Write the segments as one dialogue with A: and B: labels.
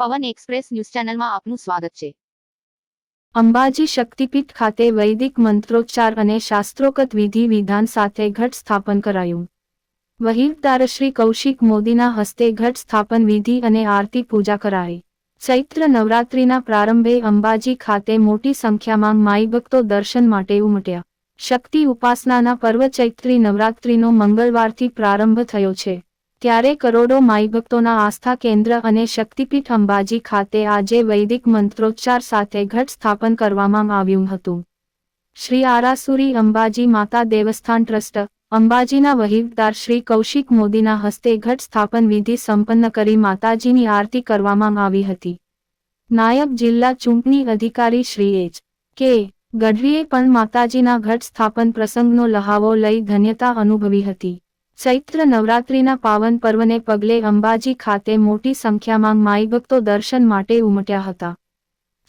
A: પવન express news ચેનલમાં આપનું સ્વાગત છે।
B: અંબાજી શક્તિપીઠ ખાતે વૈદિક મંત્રોચ્ચાર અને શાસ્ત્રોક્ત વિધિ વિધાન સાથે ઘટ સ્થાપન કરાયું। વહીવટદાર શ્રી કૌશિક મોદીના હસ્તે ઘટ સ્થાપન વિધિ અને આરતી પૂજા કરાઈ। ચૈત્ર નવરાત્રિના પ્રારંભે અંબાજી ખાતે મોટી સંખ્યામાં માઈ ભક્તો દર્શન માટે ઉમટ્યા। શક્તિ ઉપાસનાના પર્વ ચૈત્રી નવરાત્રિનો મંગળવારથી પ્રારંભ થયો છે, ત્યારે કરોડો માઈ ભક્તોના આસ્થા કેન્દ્ર અને શક્તિપીઠ અંબાજી ખાતે આજે વૈદિક મંત્રોચ્ચાર સાથે ઘટ સ્થાપન કરવામાં આવ્યું હતું। શ્રી આરાસુરી અંબાજી માતા દેવસ્થાન ટ્રસ્ટ અંબાજીના વહીવટદાર શ્રી કૌશિક મોદીના હસ્તે ઘટ સ્થાપન વિધિ સંપન્ન કરી માતાજીની આરતી કરવામાં આવી હતી। નાયબ જિલ્લા ચૂંટણી અધિકારી શ્રી એચ.કે. ગઢવીએ પણ માતાજીના ઘટ સ્થાપન પ્રસંગનો લહાવો લઈ ધન્યતા અનુભવી હતી। ચૈત્ર નવરાત્રિના પાવન પર્વને પગલે અંબાજી ખાતે મોટી સંખ્યામાં માઈ ભક્તો દર્શન માટે ઉમટ્યા હતા।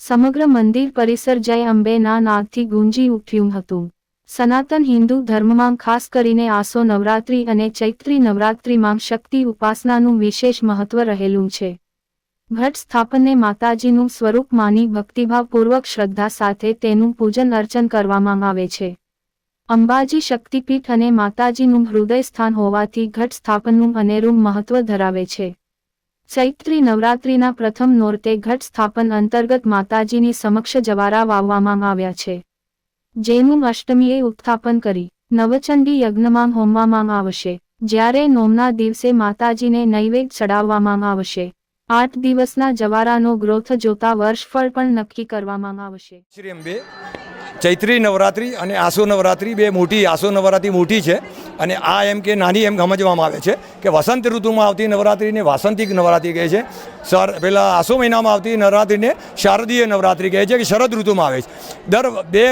B: સમગ્ર મંદિર પરિસર જય અંબેના નાદથી ગુંજી ઉઠ્યું હતું। સનાતન હિન્દુ ધર્મમાં ખાસ કરીને આસો નવરાત્રિ અને ચૈત્રી નવરાત્રિમાં શક્તિ ઉપાસનાનું વિશેષ મહત્વ રહેલું છે। ઘટ સ્થાપનને માતાજીનું સ્વરૂપ માની ભક્તિભાવપૂર્વક શ્રદ્ધા સાથે તેનું પૂજન અર્ચન કરવામાં આવે છે। અંબાજી શક્તિપીઠ અને માતાજીનું હૃદય સ્થાન હોવાથી ઘટ સ્થાપનનું અનેરું મહત્વ ધરાવે છે। ચૈત્રી નવરાત્રિના પ્રથમ નોરતે ઘટ સ્થાપન અંતર્ગત માતાજીની સમક્ષ જવારા વાવવામાં આવ્યા છે, જેનું અષ્ટમીએ ઉત્થાપન કરી નવચંડી યજ્ઞમાં હોમવામાં આવશે, જ્યારે નોમના દિવસે માતાજીને નૈવેદ્ય ચડાવવામાં આવશે। 8 દિવસના જવારાનો ગ્રોથ જોતા વર્ષફળ પણ નક્કી કરવામાં આવશે।
C: શ્રી અંબે ચૈત્રી નવરાત્રિ અને આસો નવરાત્રિ બે મોટી, આસો નવરાત્રિ મોટી છે અને આ એમ કે નાની એમ સમજવામાં આવે છે કે વસંત ઋતુમાં આવતી નવરાત્રિને વાસંતિક નવરાત્રિ કહે છે। પહેલાં આસો મહિનામાં આવતી નવરાત્રિને શારદીય નવરાત્રિ કહે છે કે શરદ ઋતુમાં આવે છે। દર બે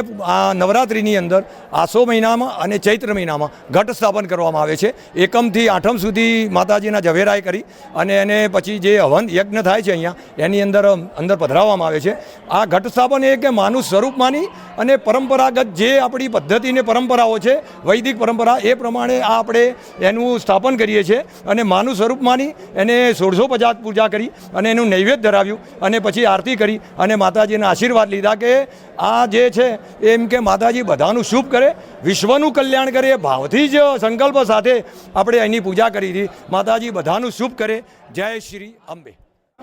C: નવરાત્રિની અંદર આસો મહિનામાં અને ચૈત્ર મહિનામાં ઘટ સ્થાપન કરવામાં આવે છે। એકમથી આઠમ સુધી માતાજીના ઝવેરાય કરી અને એને પછી જે હવન યજ્ઞ થાય છે અહીંયા એની અંદર પધરાવવામાં આવે છે। આ ઘટ સ્થાપન એ કે માનું સ્વરૂપ માની અને પરંપરાગત જે આપણી પદ્ધતિને પરંપરાઓ છે, વૈદિક પરંપરા, એ પ્રમાણે આ આપણે એનું સ્થાપન કરીએ છીએ અને માનું સ્વરૂપ માની એને 1650 પૂજા કરી અને એનું નૈવેદ્ય ધરાવ્યું અને પછી આરતી કરી અને માતાજીના આશીર્વાદ લીધા કે આ જે છે એમ કે માતાજી બધાનું શુભ કરે, વિશ્વનું કલ્યાણ કરે, ભાવથી જ સંકલ્પ સાથે આપણે એની પૂજા કરી હતી। માતાજી બધાનું શુભ કરે। જય શ્રી અંબે।